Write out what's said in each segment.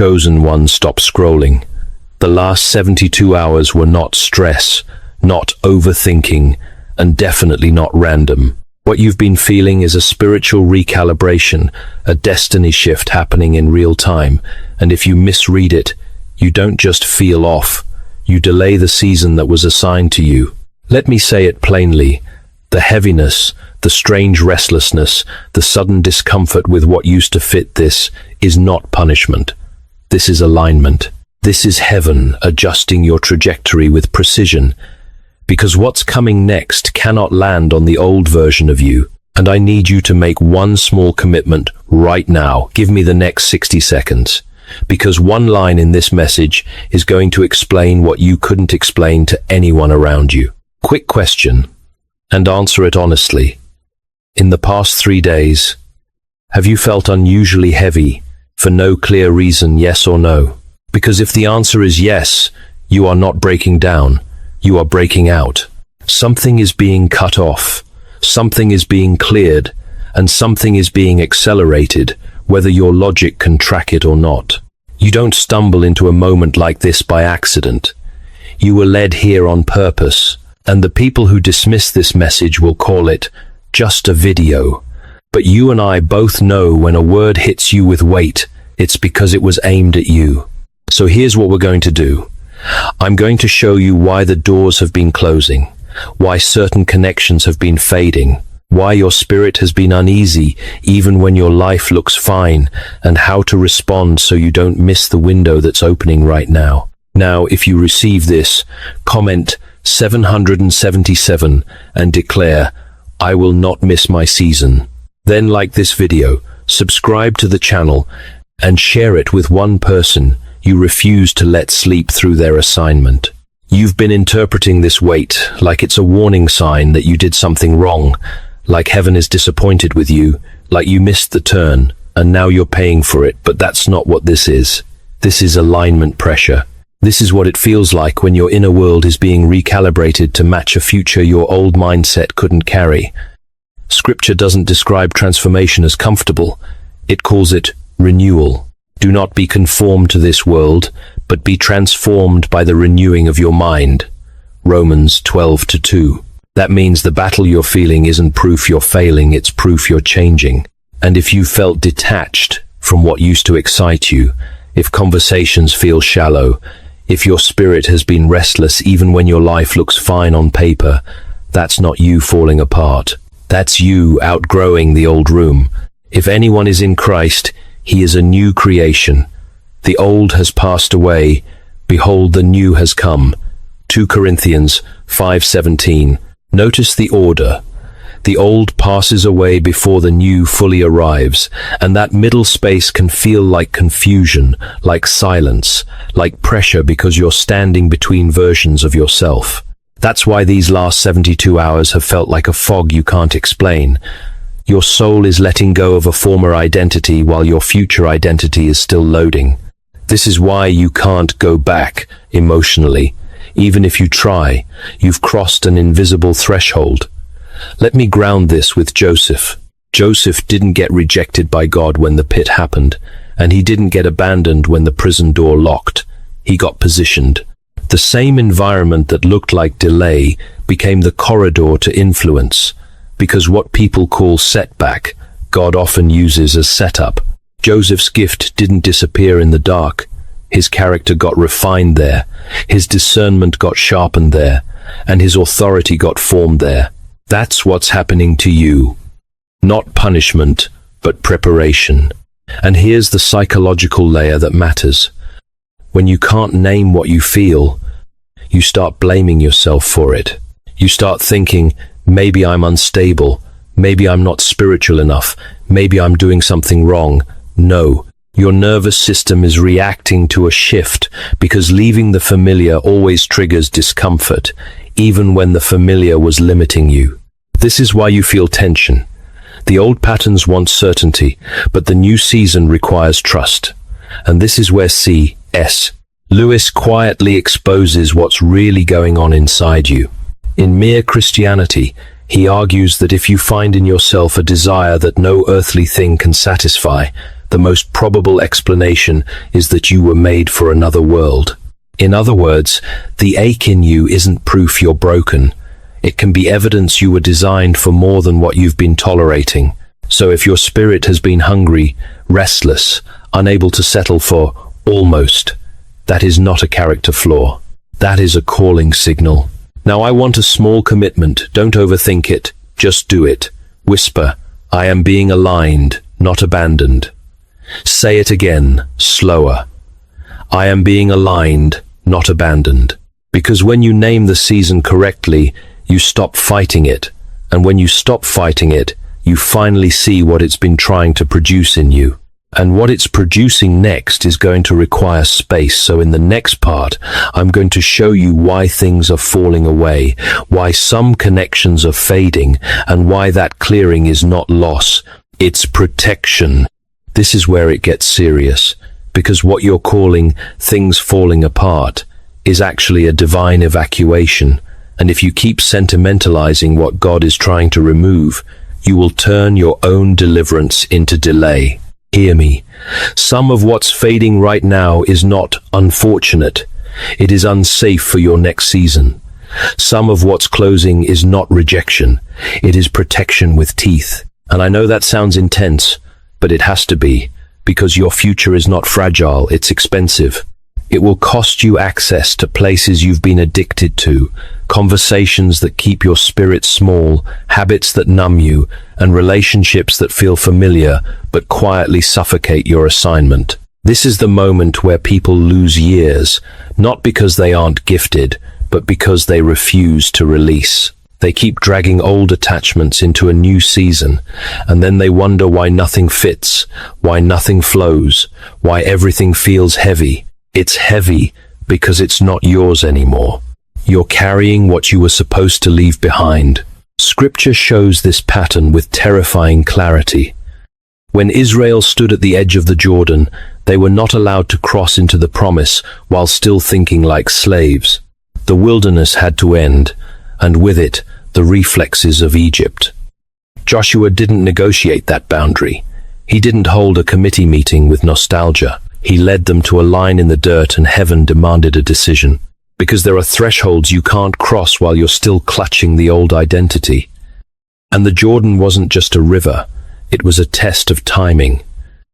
chosen one, stop scrolling. The last 72 hours were not stress, not overthinking, and definitely not random. What you've been feeling is a spiritual recalibration, a destiny shift happening in real time, and if you misread it, you don't just feel off, you delay the season that was assigned to you. Let me say it plainly, the heaviness, the strange restlessness, the sudden discomfort with what used to fit this is not punishment. This is alignment. This is heaven adjusting your trajectory with precision, because what's coming next cannot land on the old version of you. And I need you to make one small commitment right now. Give me the next 60 seconds. Because one line in this message is going to explain what you couldn't explain to anyone around you. Quick question, and answer it honestly. In the past 3 days, have you felt unusually heavy for no clear reason, yes or no? Because if the answer is yes, you are not breaking down. You are breaking out. Something is being cut off, something is being cleared, and something is being accelerated, whether your logic can track it or not. You don't stumble into a moment like this by accident. You were led here on purpose, and the people who dismiss this message will call it just a video. But you and I both know when a word hits you with weight, it's because it was aimed at you. So here's what we're going to do. I'm going to show you why the doors have been closing, why certain connections have been fading, why your spirit has been uneasy even when your life looks fine, and how to respond so you don't miss the window that's opening right now. Now, if you receive this, comment 777 and declare, I will not miss my season. Then like this video, subscribe to the channel, and share it with one person you refuse to let sleep through their assignment. You've been interpreting this weight like it's a warning sign that you did something wrong, like heaven is disappointed with you, like you missed the turn, and now you're paying for it, but that's not what this is. This is alignment pressure. This is what it feels like when your inner world is being recalibrated to match a future your old mindset couldn't carry. Scripture doesn't describe transformation as comfortable. It calls it renewal. Do not be conformed to this world, but be transformed by the renewing of your mind. Romans 12:2. That means the battle you're feeling isn't proof you're failing, it's proof you're changing. And if you felt detached from what used to excite you, if conversations feel shallow, if your spirit has been restless even when your life looks fine on paper, that's not you falling apart. That's you outgrowing the old room. If anyone is in Christ, he is a new creation. The old has passed away. Behold, the new has come. 2 Corinthians 5:17. Notice the order. The old passes away before the new fully arrives, and that middle space can feel like confusion, like silence, like pressure because you're standing between versions of yourself. That's why these last 72 hours have felt like a fog you can't explain. Your soul is letting go of a former identity while your future identity is still loading. This is why you can't go back emotionally. Even if you try, you've crossed an invisible threshold. Let me ground this with Joseph. Joseph didn't get rejected by God when the pit happened, and he didn't get abandoned when the prison door locked. He got positioned. The same environment that looked like delay became the corridor to influence, because what people call setback, God often uses as setup. Joseph's gift didn't disappear in the dark. His character got refined there, his discernment got sharpened there, and his authority got formed there. That's what's happening to you. Not punishment, but preparation. And here's the psychological layer that matters. When you can't name what you feel, you start blaming yourself for it. You start thinking, maybe I'm unstable, maybe I'm not spiritual enough, maybe I'm doing something wrong. No, your nervous system is reacting to a shift because leaving the familiar always triggers discomfort, even when the familiar was limiting you. This is why you feel tension. The old patterns want certainty, but the new season requires trust. And this is where C.S. Lewis quietly exposes what's really going on inside you. In Mere Christianity, he argues that if you find in yourself a desire that no earthly thing can satisfy, the most probable explanation is that you were made for another world. In other words, the ache in you isn't proof you're broken. It can be evidence you were designed for more than what you've been tolerating. So if your spirit has been hungry, restless, unable to settle for almost, that is not a character flaw. That is a calling signal. Now I want a small commitment. Don't overthink it. Just do it. Whisper, I am being aligned, not abandoned. Say it again, slower. I am being aligned, not abandoned. Because when you name the season correctly, you stop fighting it. And when you stop fighting it, you finally see what it's been trying to produce in you. And what it's producing next is going to require space. So in the next part, I'm going to show you why things are falling away, why some connections are fading, and why that clearing is not loss, it's protection. This is where it gets serious, because what you're calling things falling apart is actually a divine evacuation. And if you keep sentimentalizing what God is trying to remove, you will turn your own deliverance into delay. Hear me. Some of what's fading right now is not unfortunate. It is unsafe for your next season. Some of what's closing is not rejection. It is protection with teeth. And I know that sounds intense, but it has to be, because your future is not fragile, it's expensive. It will cost you access to places you've been addicted to, conversations that keep your spirit small, habits that numb you, and relationships that feel familiar but quietly suffocate your assignment. This is the moment where people lose years, not because they aren't gifted, but because they refuse to release. They keep dragging old attachments into a new season, and then they wonder why nothing fits, why nothing flows, why everything feels heavy. It's heavy because it's not yours anymore. You're carrying what you were supposed to leave behind. Scripture shows this pattern with terrifying clarity. When Israel stood at the edge of the Jordan, they were not allowed to cross into the promise while still thinking like slaves. The wilderness had to end, and with it, the reflexes of Egypt. Joshua didn't negotiate that boundary. He didn't hold a committee meeting with nostalgia. He led them to a line in the dirt, and heaven demanded a decision. Because there are thresholds you can't cross while you're still clutching the old identity. And the Jordan wasn't just a river, it was a test of timing.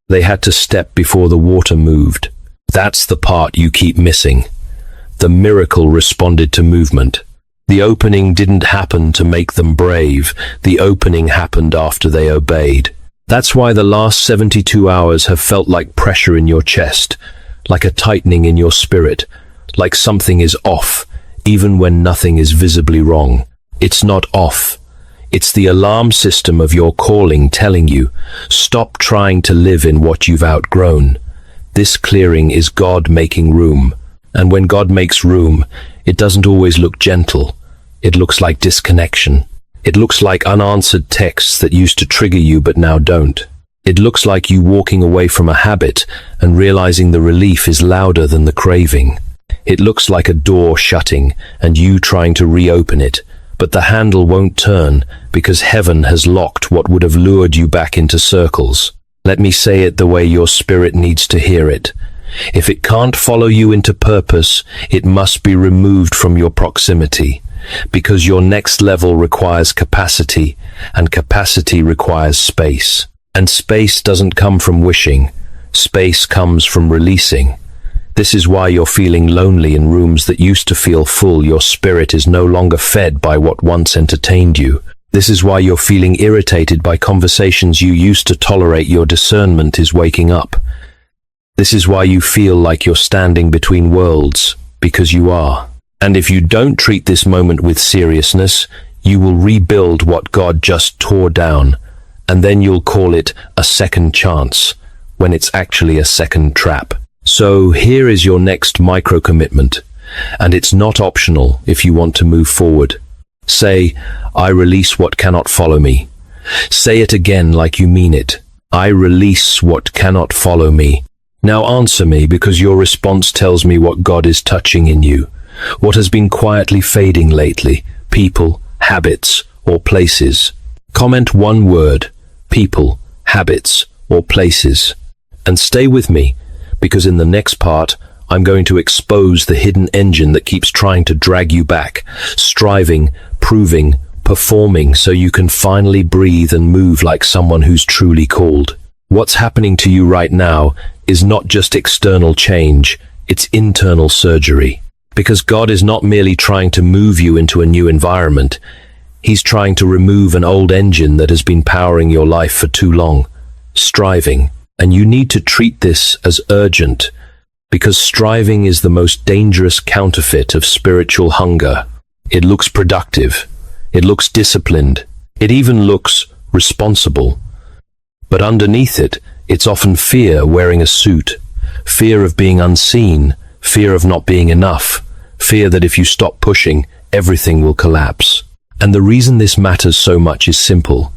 They had to step before the water moved. That's the part you keep missing. The miracle responded to movement. The opening didn't happen to make them brave, the opening happened after they obeyed. That's why the last 72 hours have felt like pressure in your chest, like a tightening in your spirit, like something is off, even when nothing is visibly wrong. It's not off. It's the alarm system of your calling telling you, stop trying to live in what you've outgrown. This clearing is God making room. And when God makes room, it doesn't always look gentle. It looks like disconnection. It looks like unanswered texts that used to trigger you but now don't. It looks like you walking away from a habit and realizing the relief is louder than the craving. It looks like a door shutting and you trying to reopen it, but the handle won't turn because heaven has locked what would have lured you back into circles. Let me say it the way your spirit needs to hear it. If it can't follow you into purpose, it must be removed from your proximity. Because your next level requires capacity, and capacity requires space. And space doesn't come from wishing. Space comes from releasing. This is why you're feeling lonely in rooms that used to feel full. Your spirit is no longer fed by what once entertained you. This is why you're feeling irritated by conversations you used to tolerate. Your discernment is waking up. This is why you feel like you're standing between worlds, because you are. And if you don't treat this moment with seriousness, you will rebuild what God just tore down, and then you'll call it a second chance, when it's actually a second trap. So here is your next micro-commitment, and it's not optional if you want to move forward. Say, I release what cannot follow me. Say it again like you mean it. I release what cannot follow me. Now answer me, because your response tells me what God is touching in you. What has been quietly fading lately? People, habits, or places? Comment one word: people, habits, or places. And stay with me, because in the next part, I'm going to expose the hidden engine that keeps trying to drag you back, striving, proving, performing so you can finally breathe and move like someone who's truly called. What's happening to you right now is not just external change, it's internal surgery. Because God is not merely trying to move you into a new environment, He's trying to remove an old engine that has been powering your life for too long, striving. And you need to treat this as urgent, because striving is the most dangerous counterfeit of spiritual hunger. It looks productive, it looks disciplined, it even looks responsible. But underneath it, it's often fear wearing a suit, fear of being unseen, fear of not being enough, fear that if you stop pushing, everything will collapse. And the reason this matters so much is simple.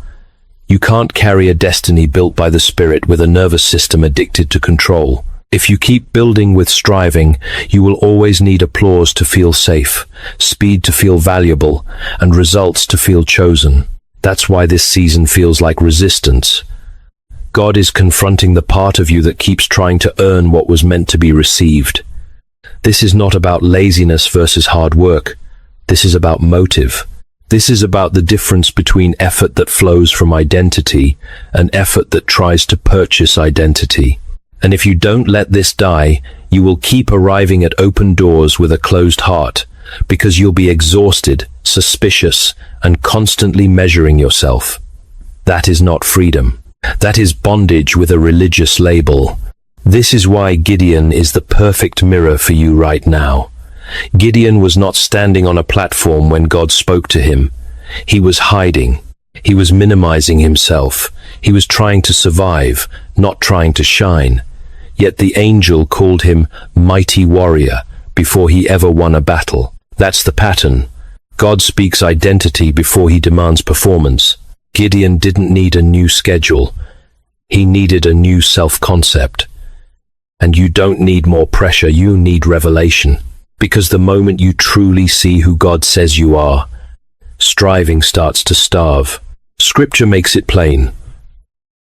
You can't carry a destiny built by the Spirit with a nervous system addicted to control. If you keep building with striving, you will always need applause to feel safe, speed to feel valuable, and results to feel chosen. That's why this season feels like resistance. God is confronting the part of you that keeps trying to earn what was meant to be received. This is not about laziness versus hard work. This is about motive. This is about the difference between effort that flows from identity and effort that tries to purchase identity. And if you don't let this die, you will keep arriving at open doors with a closed heart, because you'll be exhausted, suspicious, and constantly measuring yourself. That is not freedom. That is bondage with a religious label. This is why Gideon is the perfect mirror for you right now. Gideon was not standing on a platform when God spoke to him. He was hiding. He was minimizing himself. He was trying to survive, not trying to shine. Yet the angel called him mighty warrior before he ever won a battle. That's the pattern. God speaks identity before he demands performance. Gideon didn't need a new schedule. He needed a new self-concept. And you don't need more pressure, you need revelation. Because the moment you truly see who God says you are, striving starts to starve. Scripture makes it plain.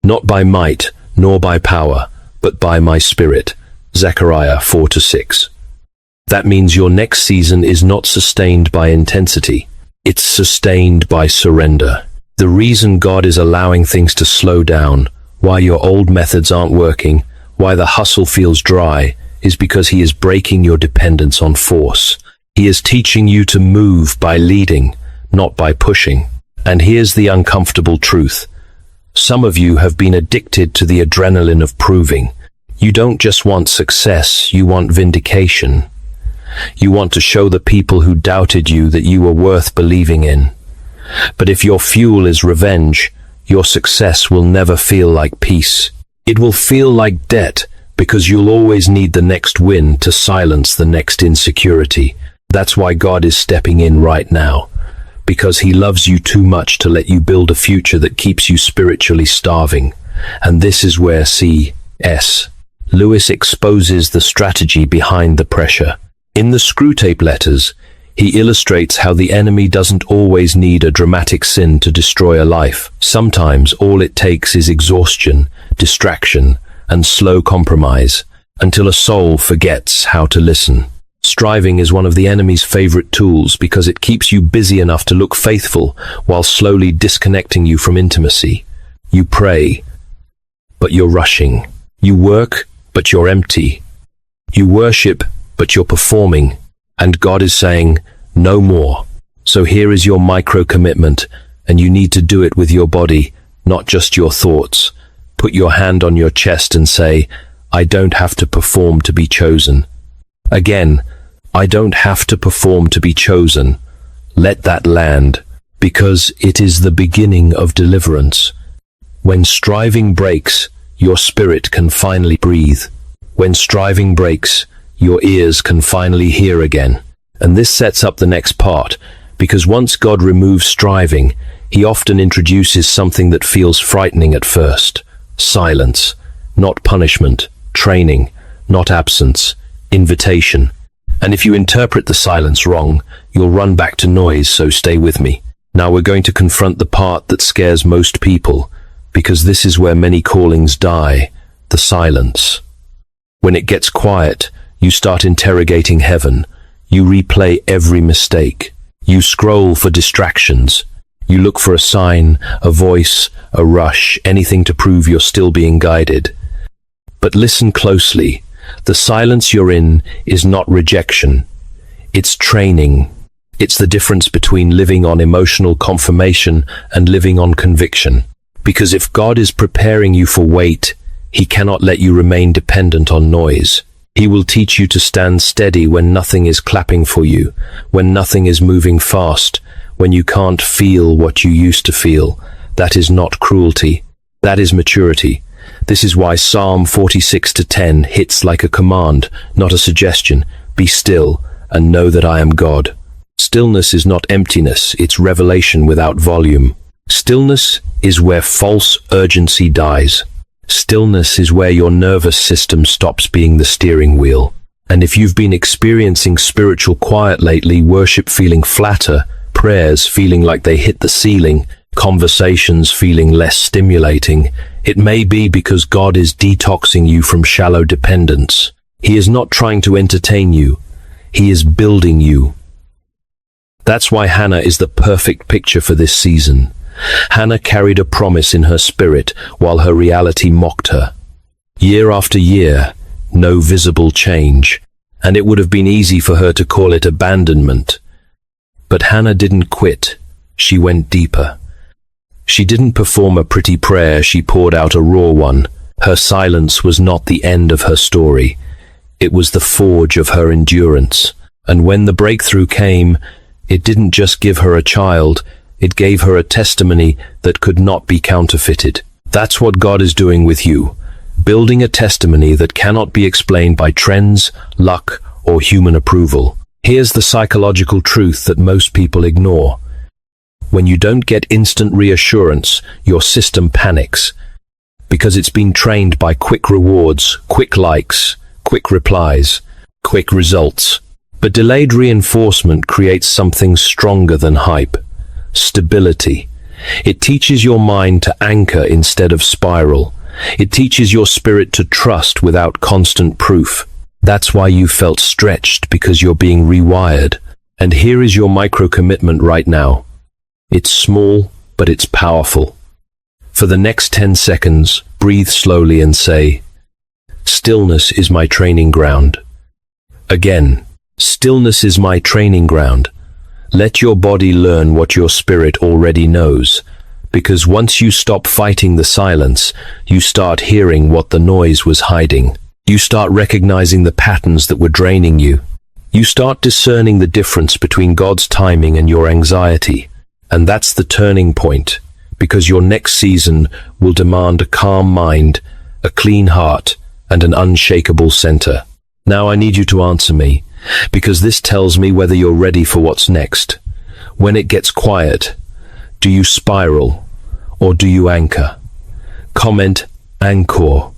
Not by might, nor by power, but by my Spirit. Zechariah 4-6. That means your next season is not sustained by intensity. It's sustained by surrender. The reason God is allowing things to slow down, why your old methods aren't working, why the hustle feels dry, is because He is breaking your dependence on force. He is teaching you to move by leading, not by pushing. And here's the uncomfortable truth. Some of you have been addicted to the adrenaline of proving. You don't just want success, you want vindication. You want to show the people who doubted you that you were worth believing in. But if your fuel is revenge, your success will never feel like peace. It will feel like debt, because you'll always need the next win to silence the next insecurity. That's why God is stepping in right now, because He loves you too much to let you build a future that keeps you spiritually starving. And this is where C.S. Lewis exposes the strategy behind the pressure. In the Screwtape Letters, he illustrates how the enemy doesn't always need a dramatic sin to destroy a life. Sometimes all it takes is exhaustion, distraction, and slow compromise, until a soul forgets how to listen. Striving is one of the enemy's favorite tools because it keeps you busy enough to look faithful while slowly disconnecting you from intimacy. You pray, but you're rushing. You work, but you're empty. You worship, but you're performing. And God is saying, no more. So here is your micro-commitment, and you need to do it with your body, not just your thoughts. Put your hand on your chest and say, I don't have to perform to be chosen. Again, I don't have to perform to be chosen. Let that land, because it is the beginning of deliverance. When striving breaks, your spirit can finally breathe. When striving breaks, your ears can finally hear again. And this sets up the next part, because once God removes striving, He often introduces something that feels frightening at first. Silence, not punishment. Training, not absence. Invitation. And if you interpret the silence wrong, you'll run back to noise, so stay with me. Now we're going to confront the part that scares most people, because this is where many callings die, the silence. When it gets quiet, you start interrogating heaven. You replay every mistake. You scroll for distractions. You look for a sign, a voice, a rush, anything to prove you're still being guided. But listen closely. The silence you're in is not rejection. It's training. It's the difference between living on emotional confirmation and living on conviction. Because if God is preparing you for weight, He cannot let you remain dependent on noise. He will teach you to stand steady when nothing is clapping for you, when nothing is moving fast, when you can't feel what you used to feel. That is not cruelty. That is maturity. This is why Psalm 46:10 hits like a command, not a suggestion. Be still and know that I am God. Stillness is not emptiness, it's revelation without volume. Stillness is where false urgency dies. Stillness is where your nervous system stops being the steering wheel. And if you've been experiencing spiritual quiet lately, worship feeling flatter, prayers feeling like they hit the ceiling, conversations feeling less stimulating, it may be because God is detoxing you from shallow dependence. He is not trying to entertain you. He is building you. That's why Hannah is the perfect picture for this season. Hannah carried a promise in her spirit while her reality mocked her. Year after year, no visible change, and it would have been easy for her to call it abandonment. But Hannah didn't quit. She went deeper. She didn't perform a pretty prayer, she poured out a raw one. Her silence was not the end of her story. It was the forge of her endurance. And when the breakthrough came, it didn't just give her a child, it gave her a testimony that could not be counterfeited. That's what God is doing with you, building a testimony that cannot be explained by trends, luck, or human approval. Here's the psychological truth that most people ignore. When you don't get instant reassurance, your system panics, because it's been trained by quick rewards, quick likes, quick replies, quick results. But delayed reinforcement creates something stronger than hype. Stability. It teaches your mind to anchor instead of spiral. It teaches your spirit to trust without constant proof. That's why you felt stretched, because you're being rewired. And here is your micro-commitment right now. It's small, but it's powerful. For the next 10 seconds, breathe slowly and say, "Stillness is my training ground." Again, stillness is my training ground. Let your body learn what your spirit already knows, because once you stop fighting the silence, you start hearing what the noise was hiding. You start recognizing the patterns that were draining you. You start discerning the difference between God's timing and your anxiety. And that's the turning point, because your next season will demand a calm mind, a clean heart, and an unshakable center. Now I need you to answer me, because this tells me whether you're ready for what's next. When it gets quiet, do you spiral or do you anchor? Comment anchor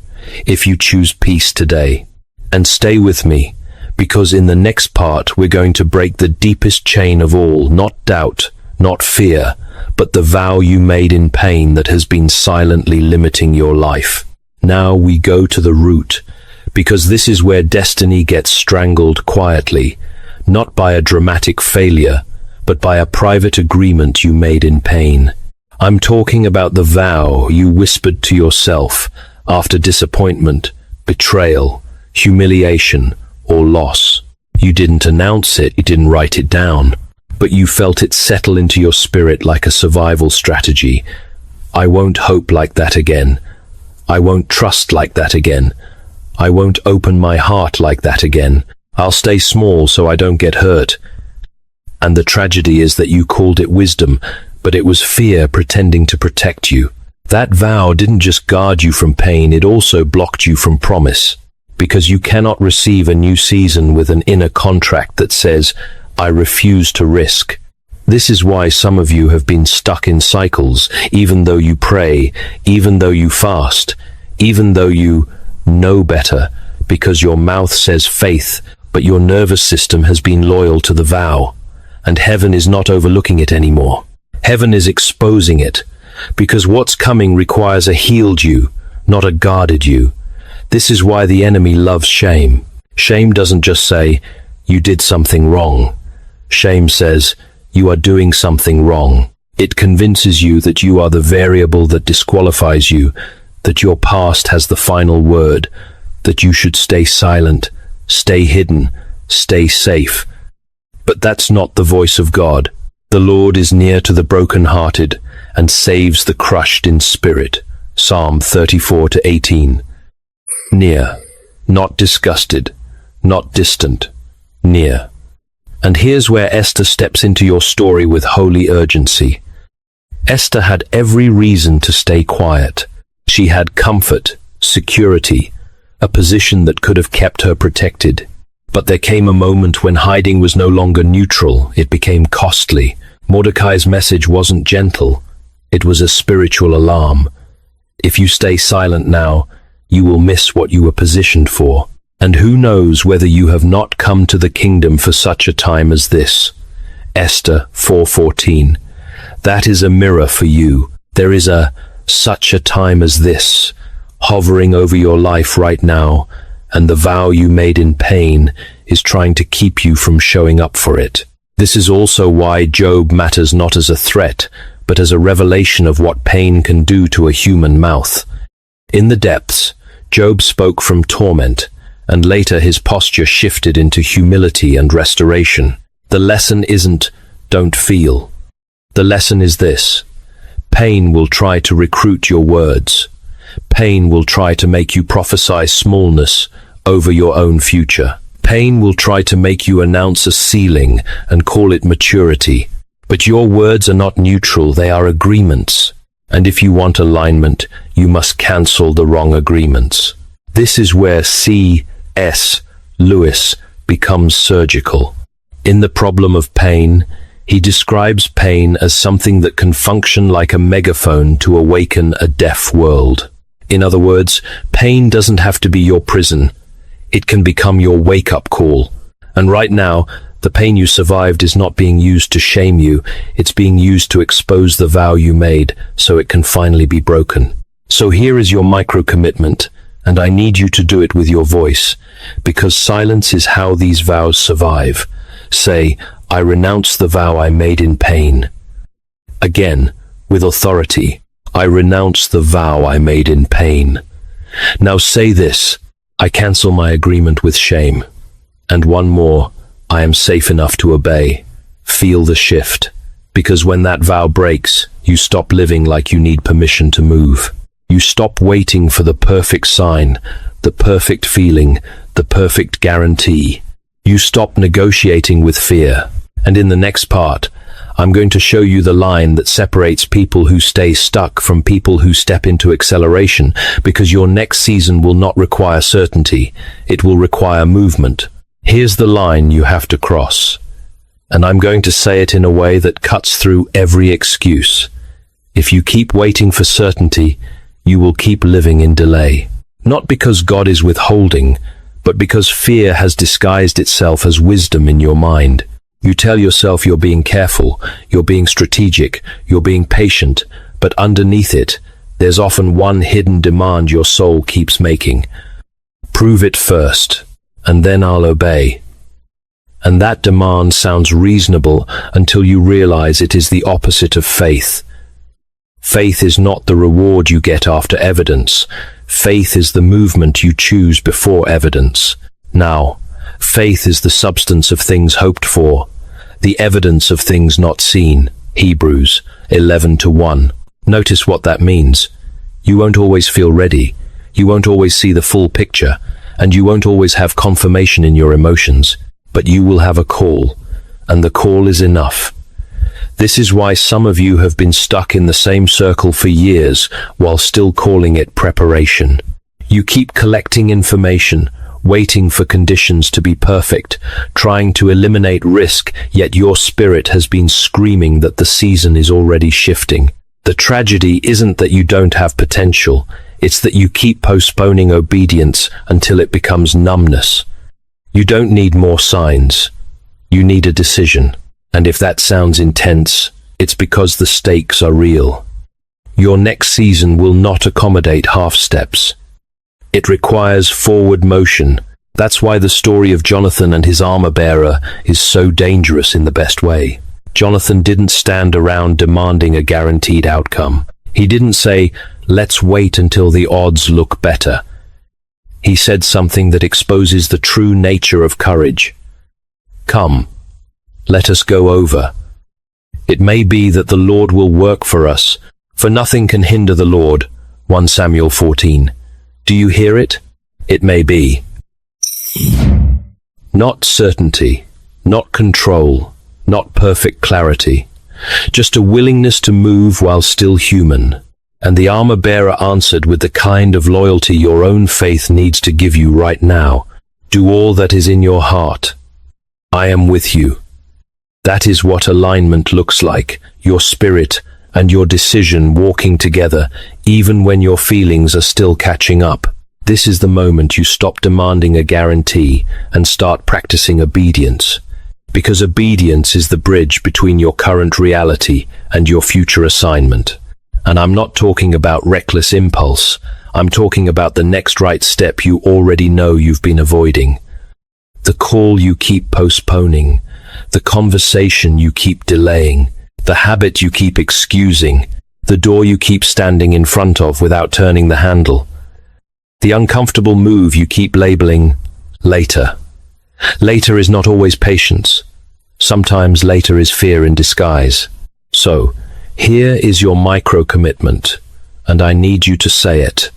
if you choose peace today. And stay with me, because in the next part we're going to break the deepest chain of all, not doubt, not fear, but the vow you made in pain that has been silently limiting your life. Now we go to the root, because this is where destiny gets strangled quietly, not by a dramatic failure, but by a private agreement you made in pain. I'm talking about the vow you whispered to yourself after disappointment, betrayal, humiliation, or loss. You didn't announce it, you didn't write it down, but you felt it settle into your spirit like a survival strategy. I won't hope like that again. I won't trust like that again. I won't open my heart like that again. I'll stay small so I don't get hurt. And the tragedy is that you called it wisdom, but it was fear pretending to protect you. That vow didn't just guard you from pain, it also blocked you from promise. Because you cannot receive a new season with an inner contract that says, "I refuse to risk." This is why some of you have been stuck in cycles, even though you pray, even though you fast, even though you know better, because your mouth says faith, but your nervous system has been loyal to the vow. And heaven is not overlooking it anymore. Heaven is exposing it, because what's coming requires a healed you, not a guarded you. This is why the enemy loves shame. Shame doesn't just say, "You did something wrong." Shame says, "You are doing something wrong." It convinces you that you are the variable that disqualifies you, that your past has the final word, that you should stay silent, stay hidden, stay safe. But that's not the voice of God. The Lord is near to the broken-hearted and saves the crushed in spirit. Psalm 34-18. Near, not disgusted, not distant, near. And here's where Esther steps into your story with holy urgency. Esther had every reason to stay quiet. She had comfort, security, a position that could have kept her protected. But there came a moment when hiding was no longer neutral, it became costly. Mordecai's message wasn't gentle, it was a spiritual alarm. If you stay silent now, you will miss what you were positioned for. And who knows whether you have not come to the kingdom for such a time as this. Esther 4:14. That is a mirror for you. There is a such a time as this hovering over your life right now, and the vow you made in pain is trying to keep you from showing up for it. This is also why Job matters not as a threat, but as a revelation of what pain can do to a human mouth. In the depths, Job spoke from torment, and later his posture shifted into humility and restoration. The lesson isn't, don't feel. The lesson is this: pain will try to recruit your words. Pain will try to make you prophesy smallness over your own future. Pain will try to make you announce a ceiling and call it maturity. But your words are not neutral, they are agreements. And if you want alignment, you must cancel the wrong agreements. This is where C.S. Lewis becomes surgical. In The Problem of Pain, he describes pain as something that can function like a megaphone to awaken a deaf world. In other words, pain doesn't have to be your prison. It can become your wake-up call. And right now, the pain you survived is not being used to shame you. It's being used to expose the vow you made so it can finally be broken. So here is your micro-commitment, and I need you to do it with your voice, because silence is how these vows survive. Say, I renounce the vow I made in pain. Again, with authority, I renounce the vow I made in pain. Now say this, I cancel my agreement with shame. And one more, I am safe enough to obey. Feel the shift, because when that vow breaks, you stop living like you need permission to move. You stop waiting for the perfect sign, the perfect feeling, the perfect guarantee. You stop negotiating with fear. And in the next part, I'm going to show you the line that separates people who stay stuck from people who step into acceleration, because your next season will not require certainty. It will require movement. Here's the line you have to cross. And I'm going to say it in a way that cuts through every excuse. If you keep waiting for certainty, you will keep living in delay. Not because God is withholding, but because fear has disguised itself as wisdom in your mind. You tell yourself you're being careful, you're being strategic, you're being patient, but underneath it, there's often one hidden demand your soul keeps making. Prove it first, and then I'll obey. And that demand sounds reasonable until you realize it is the opposite of faith. Faith is not the reward you get after evidence. Faith is the movement you choose before evidence. Now, faith is the substance of things hoped for, the evidence of things not seen. Hebrews 11:1. Notice what that means. You won't always feel ready. You won't always see the full picture, and you won't always have confirmation in your emotions, but you will have a call, and the call is enough. This is why some of you have been stuck in the same circle for years while still calling it preparation. You keep collecting information, waiting for conditions to be perfect, trying to eliminate risk, yet your spirit has been screaming that the season is already shifting. The tragedy isn't that you don't have potential, it's that you keep postponing obedience until it becomes numbness. You don't need more signs. You need a decision. And if that sounds intense, it's because the stakes are real. Your next season will not accommodate half steps. It requires forward motion. That's why the story of Jonathan and his armor-bearer is so dangerous in the best way. Jonathan didn't stand around demanding a guaranteed outcome. He didn't say, "Let's wait until the odds look better." He said something that exposes the true nature of courage. "Come, let us go over. It may be that the Lord will work for us, for nothing can hinder the Lord." 1 Samuel 14. Do you hear it? It may be. Not certainty, not control, not perfect clarity, just a willingness to move while still human. And the armor-bearer answered with the kind of loyalty your own faith needs to give you right now. "Do all that is in your heart. I am with you." That is what alignment looks like, your spirit and your decision walking together, even when your feelings are still catching up. This is the moment you stop demanding a guarantee and start practicing obedience. Because obedience is the bridge between your current reality and your future assignment. And I'm not talking about reckless impulse. I'm talking about the next right step you already know you've been avoiding. The call you keep postponing, the conversation you keep delaying, the habit you keep excusing, the door you keep standing in front of without turning the handle. The uncomfortable move you keep labeling later. Later is not always patience. Sometimes later is fear in disguise. So, here is your micro-commitment, and I need you to say it.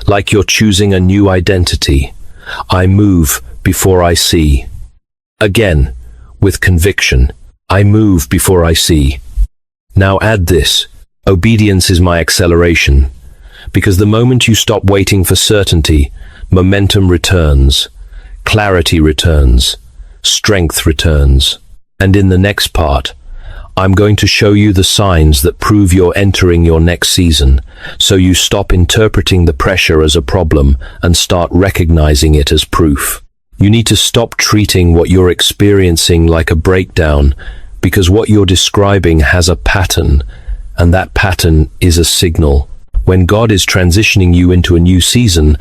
Like you're choosing a new identity. I move before I see. Again, with conviction. I move before I see. Now add this. Obedience is my acceleration. Because the moment you stop waiting for certainty, momentum returns, clarity returns, strength returns. And in the next part, I'm going to show you the signs that prove you're entering your next season, so you stop interpreting the pressure as a problem and start recognizing it as proof. You need to stop treating what you're experiencing like a breakdown, because what you're describing has a pattern, and that pattern is a signal. When God is transitioning you into a new season,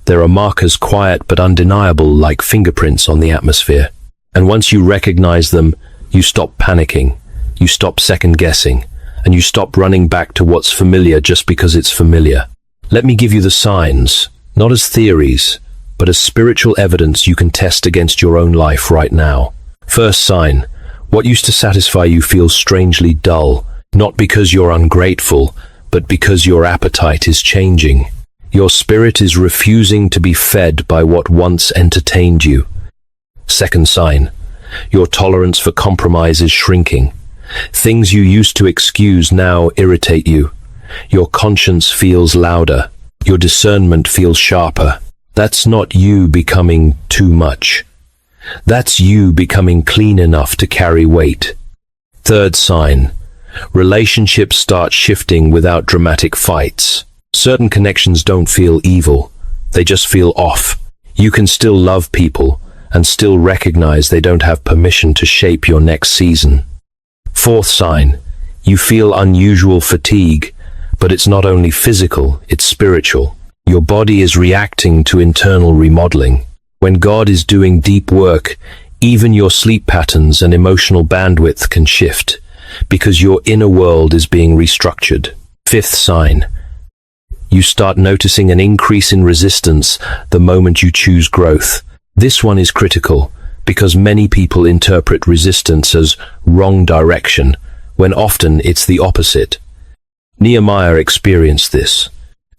there are markers quiet but undeniable like fingerprints on the atmosphere. And once you recognize them, you stop panicking, you stop second-guessing, and you stop running back to what's familiar just because it's familiar. Let me give you the signs, not as theories, but as spiritual evidence you can test against your own life right now. First sign, what used to satisfy you feels strangely dull, not because you're ungrateful, but because your appetite is changing. Your spirit is refusing to be fed by what once entertained you. Second sign, your tolerance for compromise is shrinking. Things you used to excuse now irritate you. Your conscience feels louder. Your discernment feels sharper. That's not you becoming too much. That's you becoming clean enough to carry weight. Third sign, relationships start shifting without dramatic fights. Certain connections don't feel evil. They just feel off. You can still love people and still recognize they don't have permission to shape your next season. Fourth sign, you feel unusual fatigue, but it's not only physical, it's spiritual. Your body is reacting to internal remodeling. When God is doing deep work, even your sleep patterns and emotional bandwidth can shift, because your inner world is being restructured. Fifth sign, you start noticing an increase in resistance the moment you choose growth. This one is critical, because many people interpret resistance as wrong direction, when often it's the opposite. Nehemiah experienced this.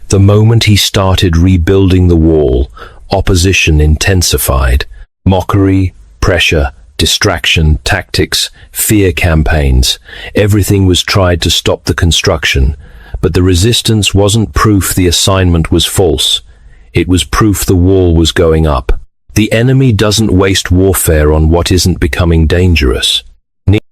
The moment he started rebuilding the wall, opposition intensified. Mockery, pressure, distraction, tactics, fear campaigns. Everything was tried to stop the construction, but the resistance wasn't proof the assignment was false. It was proof the wall was going up. The enemy doesn't waste warfare on what isn't becoming dangerous.